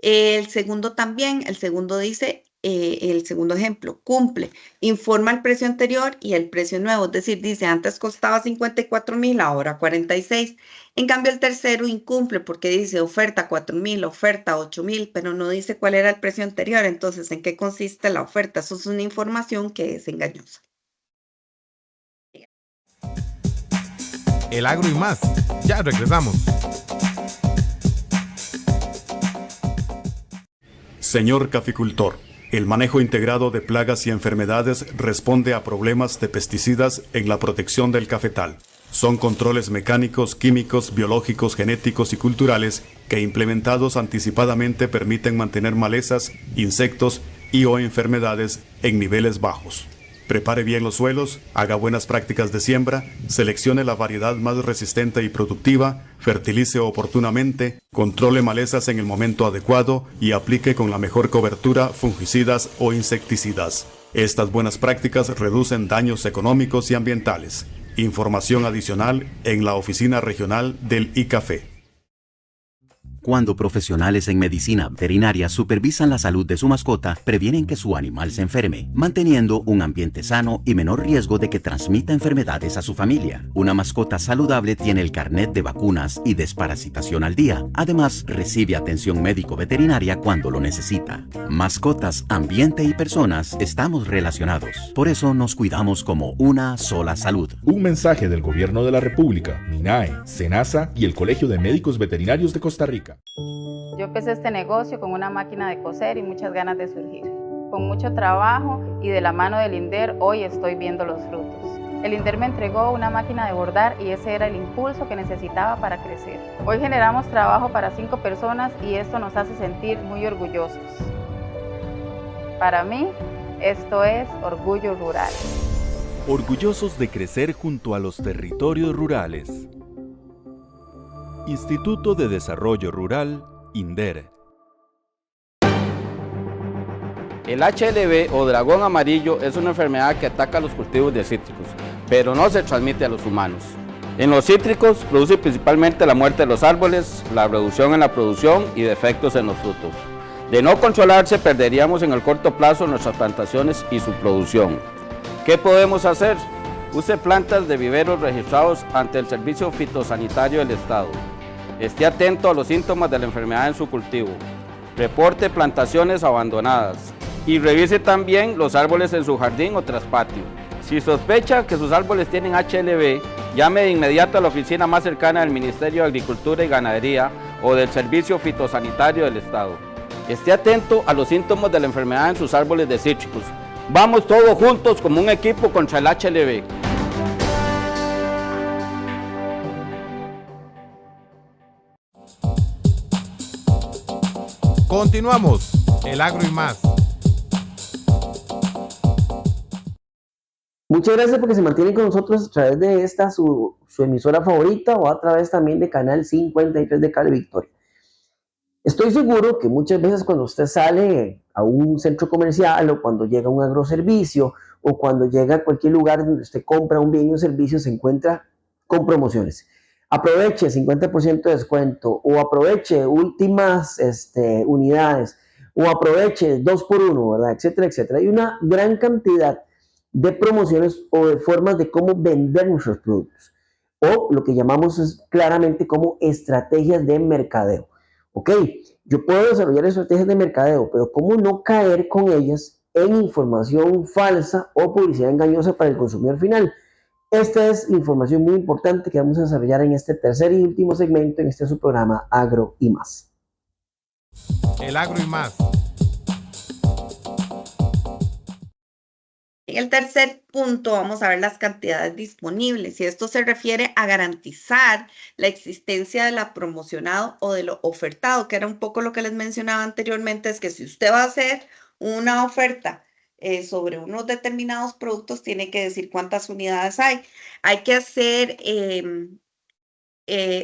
El segundo también, el segundo dice, el segundo ejemplo, cumple, informa el precio anterior y el precio nuevo, es decir, dice, antes costaba 54,000, ahora 46. En cambio, el tercero incumple porque dice oferta 4,000, oferta 8,000, pero no dice cuál era el precio anterior. Entonces, ¿en qué consiste la oferta? Eso es una información que es engañosa. El agro y más. Ya regresamos. Señor caficultor, el manejo integrado de plagas y enfermedades responde a problemas de pesticidas en la protección del cafetal. Son controles mecánicos, químicos, biológicos, genéticos y culturales que implementados anticipadamente permiten mantener malezas, insectos y o enfermedades en niveles bajos. Prepare bien los suelos, haga buenas prácticas de siembra, seleccione la variedad más resistente y productiva, fertilice oportunamente, controle malezas en el momento adecuado y aplique con la mejor cobertura fungicidas o insecticidas. Estas buenas prácticas reducen daños económicos y ambientales. Información adicional en la oficina regional del ICAFE. Cuando profesionales en medicina veterinaria supervisan la salud de su mascota, previenen que su animal se enferme, manteniendo un ambiente sano y menor riesgo de que transmita enfermedades a su familia. Una mascota saludable tiene el carnet de vacunas y desparasitación al día. Además, recibe atención médico-veterinaria cuando lo necesita. Mascotas, ambiente y personas estamos relacionados. Por eso nos cuidamos como una sola salud. Un mensaje del Gobierno de la República, MINAE, SENASA y el Colegio de Médicos Veterinarios de Costa Rica. Yo empecé este negocio con una máquina de coser y muchas ganas de surgir. Con mucho trabajo y de la mano del INDER, hoy estoy viendo los frutos. El INDER me entregó una máquina de bordar y ese era el impulso que necesitaba para crecer. Hoy generamos trabajo para 5 personas y esto nos hace sentir muy orgullosos. Para mí, esto es Orgullo Rural. Orgullosos de crecer junto a los territorios rurales. Instituto de Desarrollo Rural, INDER. El HLB o dragón amarillo es una enfermedad que ataca los cultivos de cítricos, pero no se transmite a los humanos. En los cítricos produce principalmente la muerte de los árboles, la reducción en la producción y defectos en los frutos. De no controlarse, perderíamos en el corto plazo nuestras plantaciones y su producción. ¿Qué podemos hacer? Use plantas de viveros registrados ante el Servicio Fitosanitario del Estado. Esté atento a los síntomas de la enfermedad en su cultivo. Reporte plantaciones abandonadas. Y revise también los árboles en su jardín o traspatio. Si sospecha que sus árboles tienen HLB, llame de inmediato a la oficina más cercana del Ministerio de Agricultura y Ganadería o del Servicio Fitosanitario del Estado. Esté atento a los síntomas de la enfermedad en sus árboles de cítricos. Vamos todos juntos como un equipo contra el HLB. Continuamos, el agro y más. Muchas gracias porque se mantienen con nosotros a través de esta, su emisora favorita, o a través también de Canal 53 de Cable Victoria. Estoy seguro que muchas veces cuando usted sale a un centro comercial, o cuando llega a un agroservicio, o cuando llega a cualquier lugar donde usted compra un bien o un servicio, se encuentra con promociones. Aproveche 50% de descuento, o aproveche últimas unidades, o aproveche 2x1, ¿verdad? Etcétera, etcétera. Hay una gran cantidad de promociones o de formas de cómo vender nuestros productos, o lo que llamamos es claramente como estrategias de mercadeo. Ok, yo puedo desarrollar estrategias de mercadeo, pero ¿cómo no caer con ellas en información falsa o publicidad engañosa para el consumidor final? Esta es información muy importante que vamos a desarrollar en este tercer y último segmento en este su programa Agro y Más. El agro y más. En el tercer punto vamos a ver las cantidades disponibles, y esto se refiere a garantizar la existencia de la promocionado o de lo ofertado, que era un poco lo que les mencionaba anteriormente. Es que si usted va a hacer una oferta sobre unos determinados productos, tiene que decir cuántas unidades hay. Hay que hacer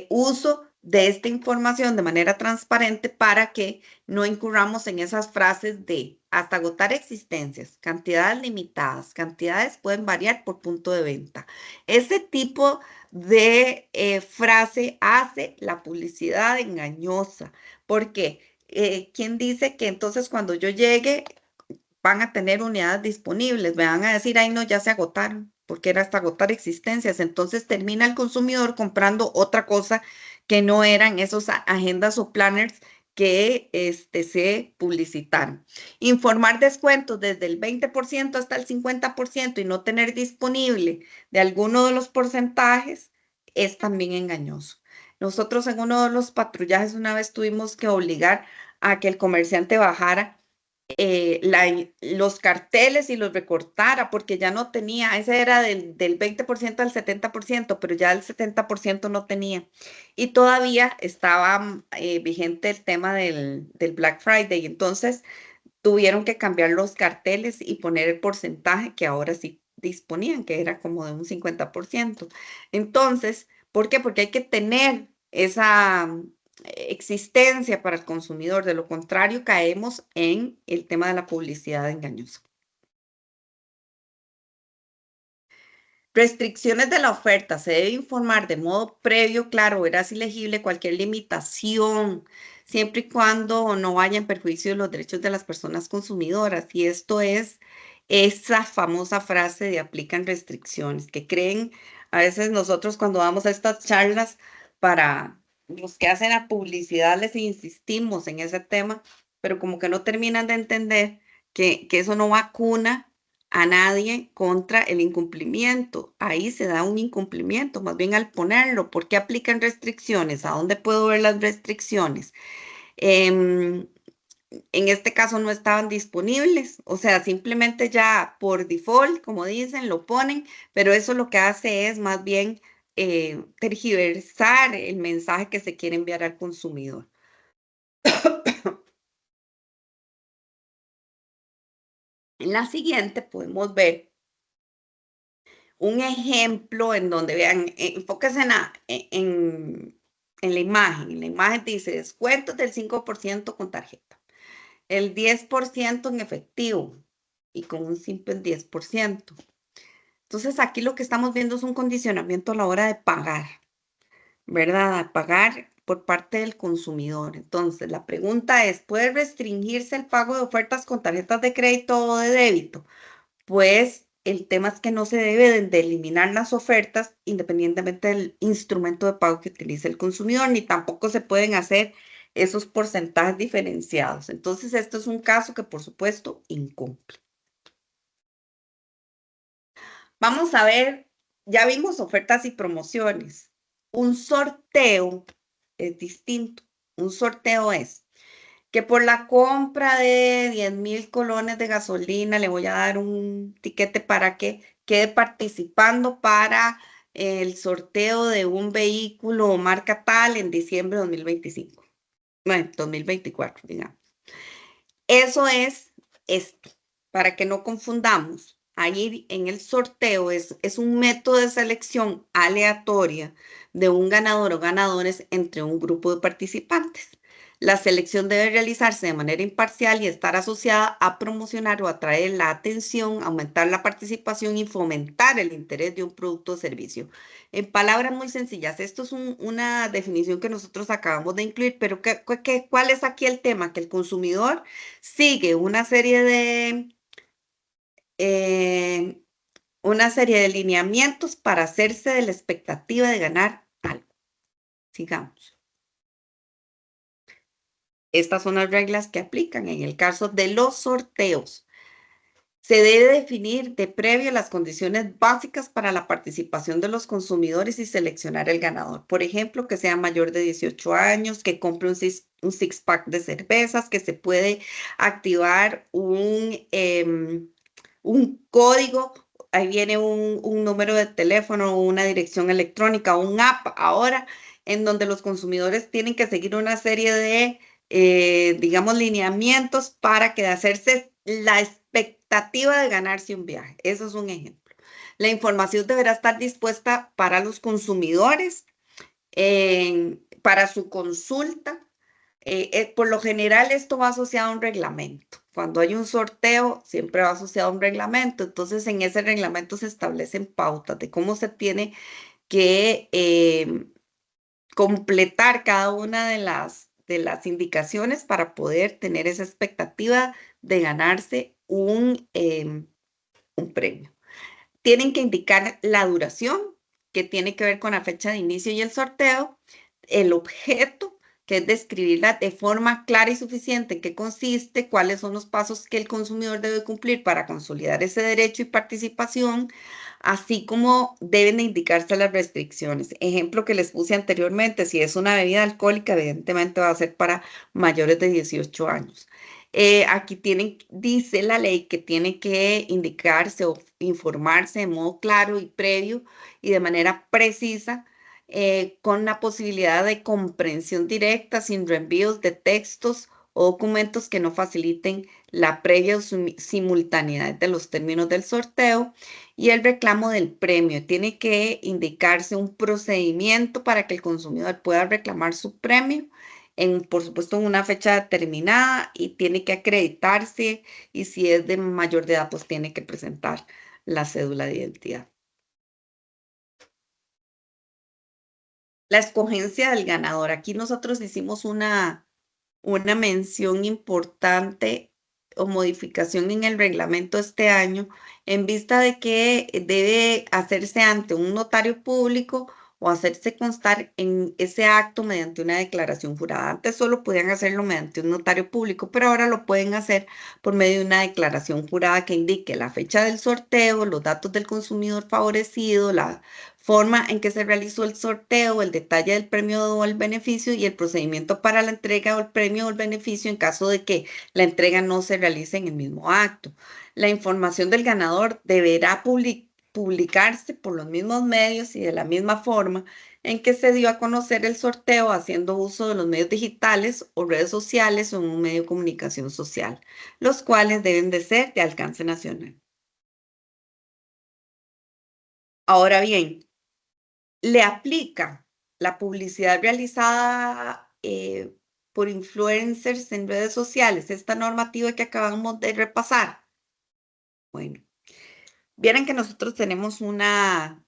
uso de esta información de manera transparente para que no incurramos en esas frases de hasta agotar existencias, cantidades limitadas, cantidades pueden variar por punto de venta. Ese tipo de frase hace la publicidad engañosa. ¿Por qué? ¿Quién dice que entonces cuando yo llegue van a tener unidades disponibles? Me van a decir, ay no, ya se agotaron, porque era hasta agotar existencias. Entonces termina el consumidor comprando otra cosa que no eran esos agendas o planners que se publicitaron. Informar descuentos desde el 20% hasta el 50% y no tener disponible de alguno de los porcentajes es también engañoso. Nosotros en uno de los patrullajes una vez tuvimos que obligar a que el comerciante bajara los carteles y los recortara, porque ya no tenía, ese era del 20% al 70%, pero ya el 70% no tenía. Y todavía estaba vigente el tema del Black Friday, entonces tuvieron que cambiar los carteles y poner el porcentaje que ahora sí disponían, que era como de un 50%. Entonces, ¿por qué? Porque hay que tener esa existencia para el consumidor. De lo contrario, caemos en el tema de la publicidad engañosa. Restricciones de la oferta. Se debe informar de modo previo, claro, veraz y legible cualquier limitación, siempre y cuando no vaya en perjuicio de los derechos de las personas consumidoras. Y esto es esa famosa frase de aplican restricciones, que creen a veces nosotros cuando vamos a estas charlas para los que hacen la publicidad, les insistimos en ese tema, pero como que no terminan de entender que eso no vacuna a nadie contra el incumplimiento. Ahí se da un incumplimiento, más bien al ponerlo. ¿Por qué aplican restricciones? ¿A dónde puedo ver las restricciones? En este caso no estaban disponibles, o sea, simplemente ya por default, como dicen, lo ponen, pero eso lo que hace es más bien tergiversar el mensaje que se quiere enviar al consumidor. En la siguiente podemos ver un ejemplo en donde vean, enfóquense en la imagen. En la imagen dice descuentos del 5% con tarjeta, el 10% en efectivo y con un simple 10%. Entonces aquí lo que estamos viendo es un condicionamiento a la hora de pagar, ¿verdad? A pagar por parte del consumidor. Entonces la pregunta es, ¿puede restringirse el pago de ofertas con tarjetas de crédito o de débito? Pues el tema es que no se debe de eliminar las ofertas independientemente del instrumento de pago que utilice el consumidor, ni tampoco se pueden hacer esos porcentajes diferenciados. Entonces, esto es un caso que, por supuesto, incumple. Vamos a ver, ya vimos ofertas y promociones. Un sorteo es distinto. Un sorteo es que por la compra de 10,000 colones de gasolina le voy a dar un tiquete para que quede participando para el sorteo de un vehículo marca tal en diciembre de 2025. Bueno, 2024, digamos. Eso es esto, para que no confundamos. Ahí en el sorteo es un método de selección aleatoria de un ganador o ganadores entre un grupo de participantes. La selección debe realizarse de manera imparcial y estar asociada a promocionar o atraer la atención, aumentar la participación y fomentar el interés de un producto o servicio. En palabras muy sencillas, esto es una definición que nosotros acabamos de incluir, pero ¿cuál es aquí el tema? Que el consumidor sigue una serie de lineamientos para hacerse de la expectativa de ganar algo. Sigamos. Estas son las reglas que aplican en el caso de los sorteos. Se debe definir de previo las condiciones básicas para la participación de los consumidores y seleccionar el ganador. Por ejemplo, que sea mayor de 18 años, que compre un six-pack de cervezas, que se puede activar un código, ahí viene un número de teléfono, una dirección electrónica, un app ahora, en donde los consumidores tienen que seguir una serie de digamos, lineamientos para que hacerse la expectativa de ganarse un viaje. Eso es un ejemplo. La información deberá estar dispuesta para los consumidores, para su consulta. Por lo general, esto va asociado a un reglamento. Cuando hay un sorteo, siempre va asociado a un reglamento. Entonces, en ese reglamento se establecen pautas de cómo se tiene que completar cada una de las indicaciones para poder tener esa expectativa de ganarse un premio. Tienen que indicar la duración, que tiene que ver con la fecha de inicio y el sorteo, el objeto, que es describirla de forma clara y suficiente en qué consiste, cuáles son los pasos que el consumidor debe cumplir para consolidar ese derecho y participación, así como deben de indicarse las restricciones. Ejemplo que les puse anteriormente, si es una bebida alcohólica, evidentemente va a ser para mayores de 18 años. Aquí dice la ley que tiene que indicarse o informarse de modo claro y previo y de manera precisa, con la posibilidad de comprensión directa, sin reenvíos de textos o documentos que no faciliten la previa simultaneidad de los términos del sorteo, y el reclamo del premio. Tiene que indicarse un procedimiento para que el consumidor pueda reclamar su premio, por supuesto, en una fecha determinada, y tiene que acreditarse, y si es de mayor de edad, pues tiene que presentar la cédula de identidad. La escogencia del ganador. Aquí nosotros hicimos una mención importante o modificación en el reglamento este año, en vista de que debe hacerse ante un notario público o hacerse constar en ese acto mediante una declaración jurada. Antes solo podían hacerlo mediante un notario público, pero ahora lo pueden hacer por medio de una declaración jurada que indique la fecha del sorteo, los datos del consumidor favorecido, la forma en que se realizó el sorteo, el detalle del premio o el beneficio y el procedimiento para la entrega o el premio o el beneficio en caso de que la entrega no se realice en el mismo acto. La información del ganador deberá publicarse por los mismos medios y de la misma forma en que se dio a conocer el sorteo, haciendo uso de los medios digitales o redes sociales o en un medio de comunicación social, los cuales deben de ser de alcance nacional. Ahora bien, le aplica la publicidad realizada por influencers en redes sociales, esta normativa que acabamos de repasar. Bueno, vieran que nosotros tenemos una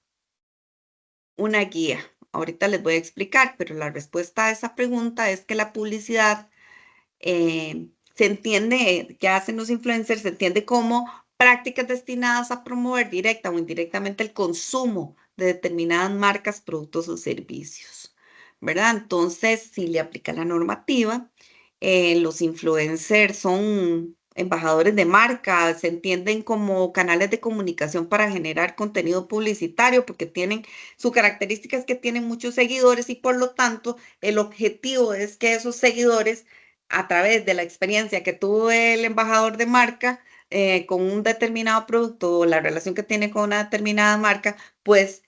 guía. Ahorita les voy a explicar, pero la respuesta a esa pregunta es que la publicidad se entiende, que hacen los influencers, se entiende como prácticas destinadas a promover directa o indirectamente el consumo de determinadas marcas, productos o servicios, ¿verdad? Entonces, si le aplica la normativa, los influencers son embajadores de marca, se entienden como canales de comunicación para generar contenido publicitario, porque tienen, su característica es que tienen muchos seguidores y por lo tanto el objetivo es que esos seguidores, a través de la experiencia que tuvo el embajador de marca con un determinado producto o la relación que tiene con una determinada marca, pues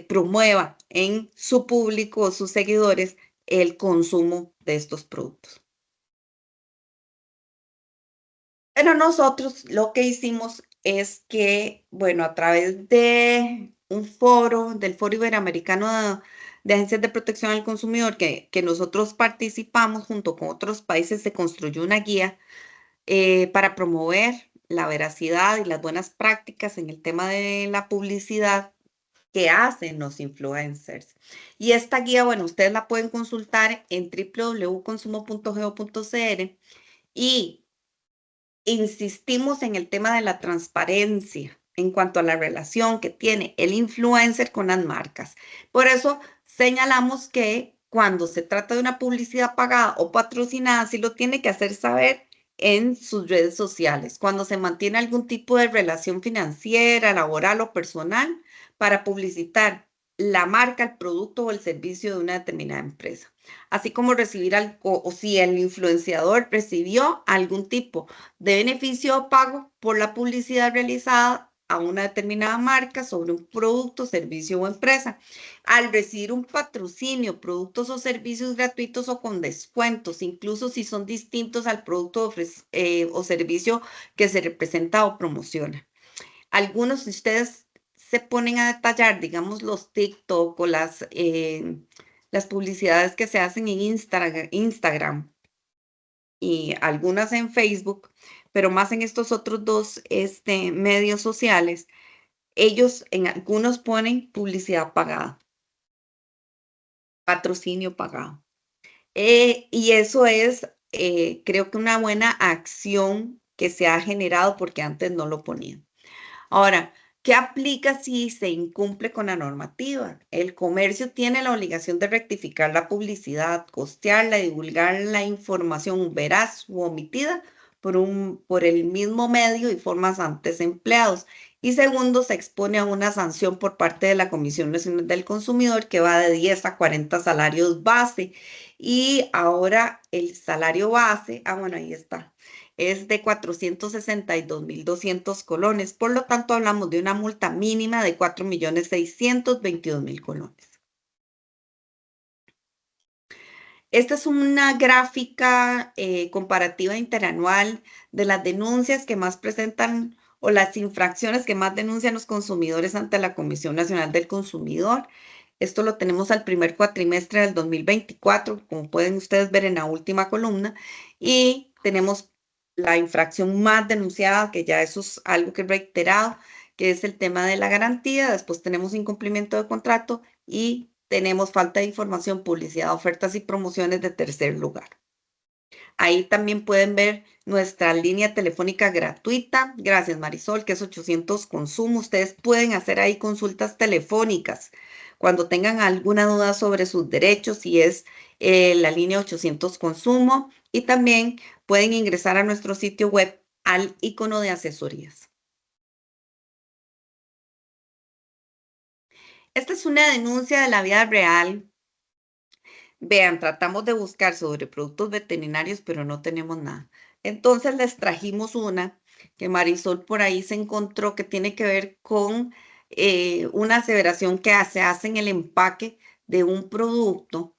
promueva en su público o sus seguidores el consumo de estos productos. Pero nosotros lo que hicimos es que, bueno, a través de un foro, del Foro Iberoamericano de Agencias de Protección al Consumidor, que nosotros participamos junto con otros países, se construyó una guía para promover la veracidad y las buenas prácticas en el tema de la publicidad que hacen los influencers. Y esta guía, bueno, ustedes la pueden consultar en www.consumo.go.cr y insistimos en el tema de la transparencia en cuanto a la relación que tiene el influencer con las marcas. Por eso señalamos que cuando se trata de una publicidad pagada o patrocinada, sí lo tiene que hacer saber en sus redes sociales, cuando se mantiene algún tipo de relación financiera, laboral o personal para publicitar la marca, el producto o el servicio de una determinada empresa, así como recibir algo, o si el influenciador recibió algún tipo de beneficio o pago por la publicidad realizada a una determinada marca sobre un producto, servicio o empresa. Al recibir un patrocinio, productos o servicios gratuitos o con descuentos, incluso si son distintos al producto o servicio que se representa o promociona. Algunos de ustedes se ponen a detallar, digamos, los TikTok o las publicidades que se hacen en Instagram y algunas en Facebook, pero más en estos otros dos medios sociales, ellos en algunos ponen publicidad pagada, patrocinio pagado. Y eso es, creo que una buena acción que se ha generado porque antes no lo ponían. Ahora, ¿qué aplica si se incumple con la normativa? El comercio tiene la obligación de rectificar la publicidad, costearla, divulgar la información veraz u omitida por el mismo medio y formas antes empleados. Y segundo, se expone a una sanción por parte de la Comisión Nacional del Consumidor que va de 10 a 40 salarios base. Y ahora el salario base, bueno, ahí está, es de 462.200 colones. Por lo tanto, hablamos de una multa mínima de 4.622.000 colones. Esta es una gráfica comparativa interanual de las denuncias que más presentan o las infracciones que más denuncian los consumidores ante la Comisión Nacional del Consumidor. Esto lo tenemos al primer cuatrimestre del 2024, como pueden ustedes ver en la última columna, y tenemos la infracción más denunciada, que ya eso es algo que he reiterado, que es el tema de la garantía. Después tenemos incumplimiento de contrato y tenemos falta de información, publicidad, ofertas y promociones de tercer lugar. Ahí también pueden ver nuestra línea telefónica gratuita. Gracias, Marisol, que es 800 Consumo. Ustedes pueden hacer ahí consultas telefónicas cuando tengan alguna duda sobre sus derechos, y es la línea 800 Consumo. Y también pueden ingresar a nuestro sitio web al icono de asesorías. Esta es una denuncia de la vida real. Vean, tratamos de buscar sobre productos veterinarios, pero no tenemos nada. Entonces les trajimos una que Marisol por ahí se encontró, que tiene que ver con una aseveración que se hace en el empaque de un producto.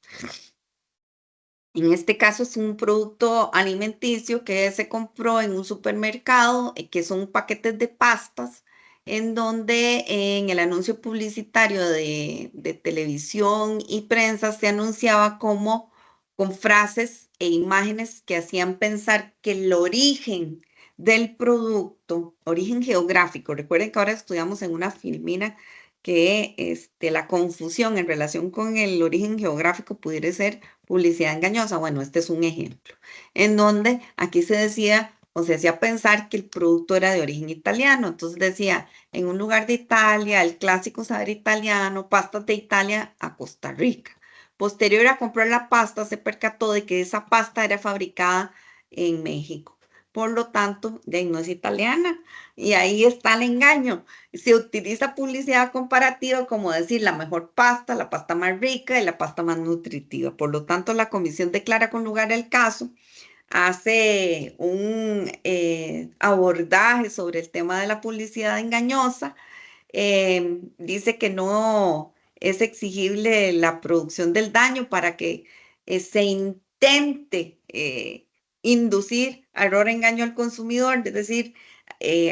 En este caso es un producto alimenticio que se compró en un supermercado, que son paquetes de pastas en donde en el anuncio publicitario de televisión y prensa se anunciaba como con frases e imágenes que hacían pensar que el origen del producto, origen geográfico, recuerden que ahora estudiamos en una filmina que la confusión en relación con el origen geográfico pudiera ser publicidad engañosa. Bueno, este es un ejemplo, en donde aquí se decía o se hacía pensar que el producto era de origen italiano. Entonces decía, en un lugar de Italia, el clásico saber italiano, pastas de Italia a Costa Rica. Posterior a comprar la pasta, se percató de que esa pasta era fabricada en México. Por lo tanto, no es italiana. Y ahí está el engaño. Se utiliza publicidad comparativa como decir la mejor pasta, la pasta más rica y la pasta más nutritiva. Por lo tanto, la comisión declara con lugar el caso, hace un abordaje sobre el tema de la publicidad engañosa. Dice que no es exigible la producción del daño para que se intente inducir error, engaño al consumidor. Es decir,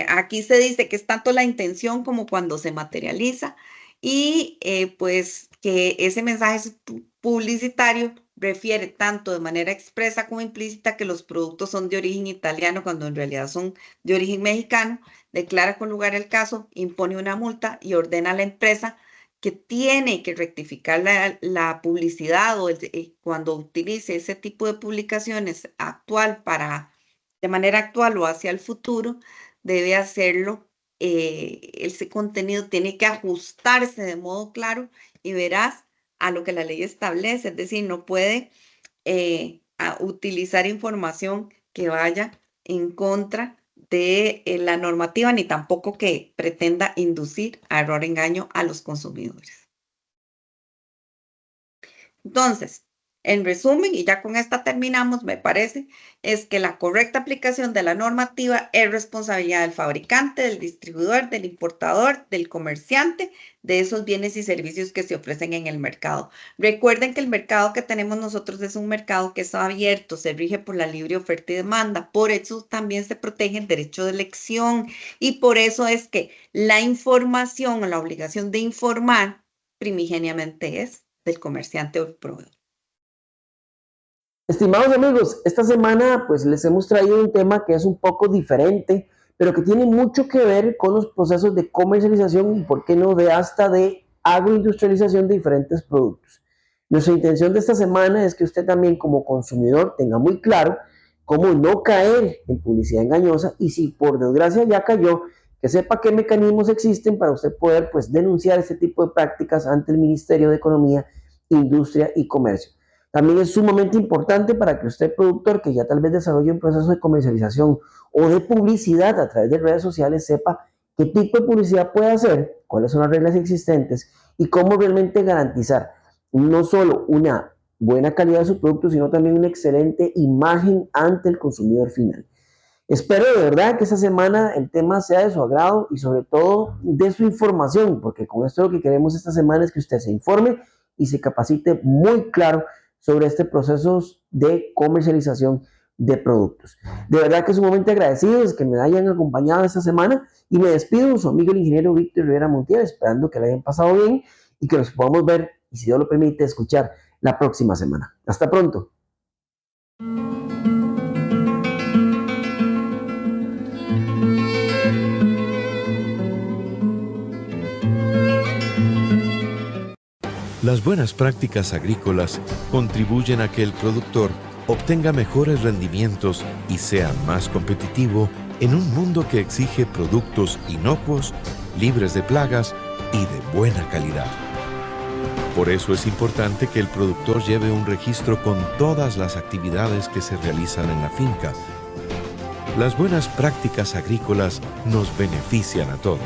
aquí se dice que es tanto la intención como cuando se materializa y pues que ese mensaje publicitario refiere tanto de manera expresa como implícita que los productos son de origen italiano cuando en realidad son de origen mexicano, declara con lugar el caso, impone una multa y ordena a la empresa que tiene que rectificar la publicidad o cuando utilice ese tipo de publicaciones de manera actual o hacia el futuro, debe hacerlo. Ese contenido tiene que ajustarse de modo claro y veraz a lo que la ley establece, es decir, no puede utilizar información que vaya en contra de la normativa, ni tampoco que pretenda inducir a error, engaño a los consumidores. Entonces, en resumen, y ya con esta terminamos, me parece, es que la correcta aplicación de la normativa es responsabilidad del fabricante, del distribuidor, del importador, del comerciante, de esos bienes y servicios que se ofrecen en el mercado. Recuerden que el mercado que tenemos nosotros es un mercado que está abierto, se rige por la libre oferta y demanda, por eso también se protege el derecho de elección y por eso es que la información o la obligación de informar primigeniamente es del comerciante o el proveedor. Estimados amigos, esta semana pues les hemos traído un tema que es un poco diferente, pero que tiene mucho que ver con los procesos de comercialización y por qué no hasta de agroindustrialización de diferentes productos. Nuestra intención de esta semana es que usted también como consumidor tenga muy claro cómo no caer en publicidad engañosa y si por desgracia ya cayó, que sepa qué mecanismos existen para usted poder pues denunciar este tipo de prácticas ante el Ministerio de Economía, Industria y Comercio. También es sumamente importante para que usted, productor, que ya tal vez desarrolle un proceso de comercialización o de publicidad a través de redes sociales, sepa qué tipo de publicidad puede hacer, cuáles son las reglas existentes y cómo realmente garantizar no solo una buena calidad de su producto, sino también una excelente imagen ante el consumidor final. Espero de verdad que esta semana el tema sea de su agrado y sobre todo de su información, porque con esto lo que queremos esta semana es que usted se informe y se capacite muy claro sobre este proceso de comercialización de productos. De verdad que sumamente agradecidos que me hayan acompañado esta semana y me despido, su amigo el ingeniero Víctor Rivera Montiel, esperando que le hayan pasado bien y que nos podamos ver y si Dios lo permite escuchar la próxima semana. Hasta pronto. Las buenas prácticas agrícolas contribuyen a que el productor obtenga mejores rendimientos y sea más competitivo en un mundo que exige productos inocuos, libres de plagas y de buena calidad. Por eso es importante que el productor lleve un registro con todas las actividades que se realizan en la finca. Las buenas prácticas agrícolas nos benefician a todos.